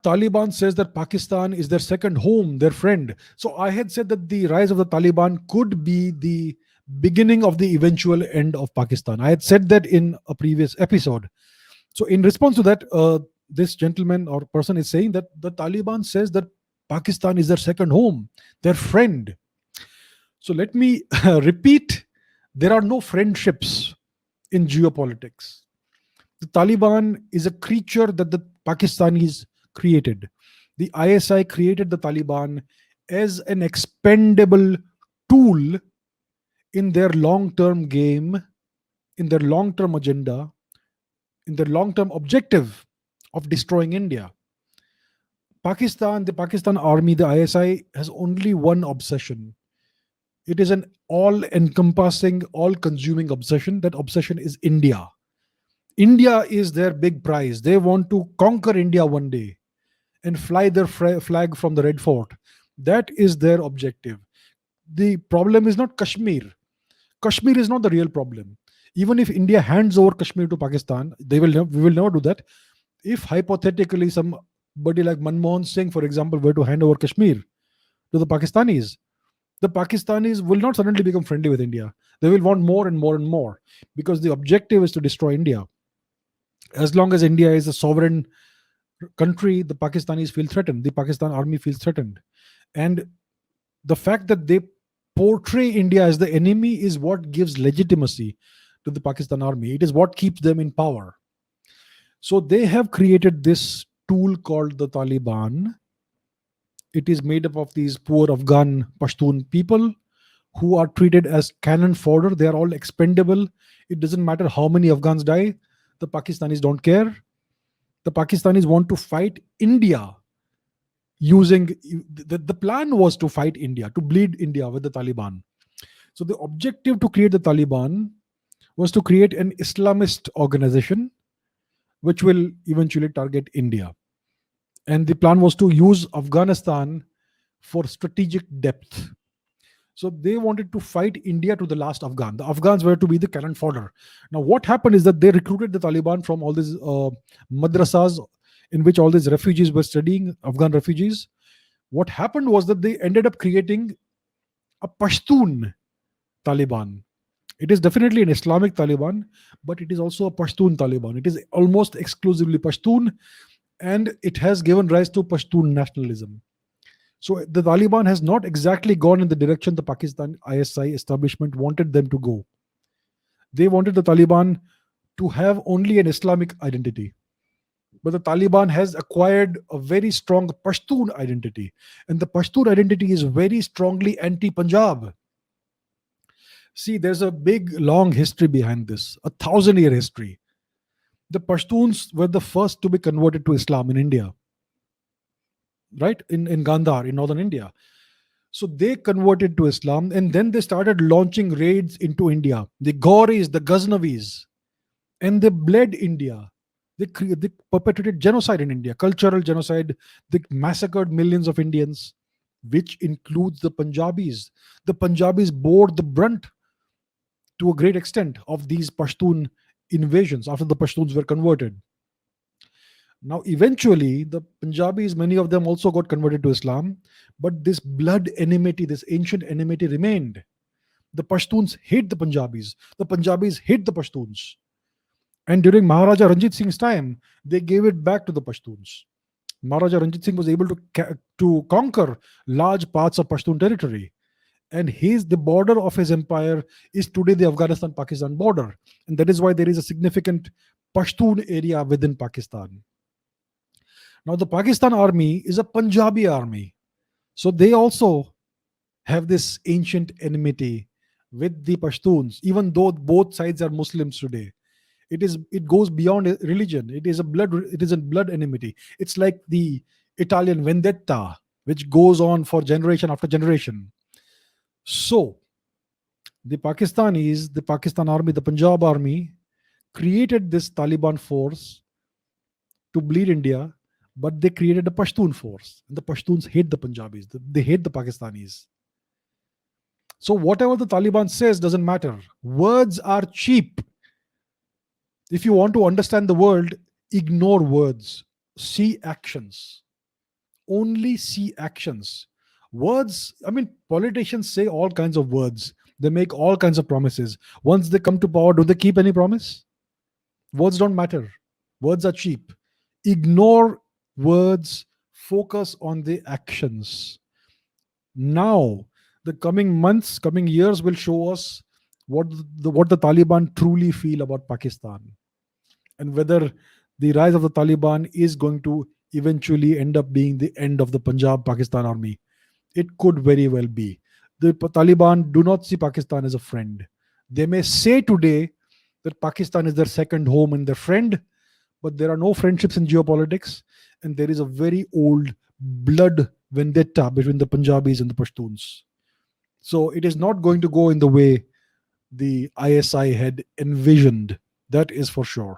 Taliban says that Pakistan is their second home, their friend. So I had said that the rise of the Taliban could be the beginning of the eventual end of Pakistan. I had said that in a previous episode. So in response to that, this gentleman or person is saying that the Taliban says that Pakistan is their second home, their friend. So let me repeat: there are no friendships in geopolitics. The Taliban is a creature that the Pakistanis created. The ISI created the Taliban as an expendable tool in their long term game, in their long term agenda, in their long term objective of destroying India. Pakistan, the Pakistan army, the ISI has only one obsession. It is an all encompassing, all consuming obsession. That obsession is India. India is their big prize. They want to conquer India one day and fly their flag from the Red Fort. That is their objective. The problem is not Kashmir. Kashmir is not the real problem. Even if India hands over Kashmir to Pakistan, we will never do that. If hypothetically somebody like Manmohan Singh, for example, were to hand over Kashmir to the Pakistanis will not suddenly become friendly with India. They will want more and more and more because the objective is to destroy India. As long as India is a sovereign country, the Pakistanis feel threatened. The Pakistan army feels threatened. And the fact that they portray India as the enemy is what gives legitimacy to the Pakistan army. It is what keeps them in power. So they have created this tool called the Taliban. It is made up of these poor Afghan Pashtun people who are treated as cannon fodder. They are all expendable. It doesn't matter how many Afghans die, the Pakistanis don't care. The Pakistanis want to fight India using the plan was to fight India, to bleed India with the Taliban. So the objective to create the Taliban was to create an Islamist organization which will eventually target India. And the plan was to use Afghanistan for strategic depth. So they wanted to fight India to the last Afghan. The Afghans were to be the cannon fodder. Now, what happened is that they recruited the Taliban from all these madrasas in which all these refugees were studying, Afghan refugees. What happened was that they ended up creating a Pashtun Taliban. It is definitely an Islamic Taliban, but it is also a Pashtun Taliban. It is almost exclusively Pashtun, and it has given rise to Pashtun nationalism. So the Taliban has not exactly gone in the direction the Pakistan ISI establishment wanted them to go. They wanted the Taliban to have only an Islamic identity. But the Taliban has acquired a very strong Pashtun identity. And the Pashtun identity is very strongly anti Punjab. See, there's a big, long history behind this, a 1,000-year history. The Pashtuns were the first to be converted to Islam in India, right? In Gandhar, in northern India. So they converted to Islam and then they started launching raids into India. The Gauris, the Ghaznavis, and they bled India. They perpetrated genocide in India, cultural genocide. They massacred millions of Indians, which includes the Punjabis. The Punjabis bore the brunt to a great extent of these Pashtun invasions after the Pashtuns were converted. Now, eventually, the Punjabis, many of them also got converted to Islam, but this blood enmity, this ancient enmity remained. The Pashtuns hate the Punjabis. The Punjabis hate the Pashtuns. And during Maharaja Ranjit Singh's time, they gave it back to the Pashtuns. Maharaja Ranjit Singh was able to conquer large parts of Pashtun territory. And the border of his empire is today the Afghanistan-Pakistan border. And that is why there is a significant Pashtun area within Pakistan. Now, the Pakistan army is a Punjabi army. So they also have this ancient enmity with the Pashtuns, even though both sides are Muslims today. It goes beyond religion. It is a blood enmity. It's like the Italian vendetta, which goes on for generation after generation. So the Pakistanis, the Pakistan army, the Punjab army created this Taliban force to bleed India, but they created a Pashtun force. And the Pashtuns hate the Punjabis. They hate the Pakistanis. So whatever the Taliban says doesn't matter. Words are cheap. If you want to understand the world, ignore words. See actions. only see actions. Words, I mean, politicians say all kinds of words. They make all kinds of promises. Once they come to power, do they keep any promise? Words don't matter. Words are cheap. Ignore words, focus on the actions. Now, the coming months, coming years will show us what the Taliban truly feel about Pakistan, and whether the rise of the Taliban is going to eventually end up being the end of the Punjab Pakistan army. It could very well be. The Taliban do not see Pakistan as a friend. They may say today that Pakistan is their second home and their friend, but there are no friendships in geopolitics, and there is a very old blood vendetta between the Punjabis and the Pashtuns. So it is not going to go in the way the ISI had envisioned. That is for sure.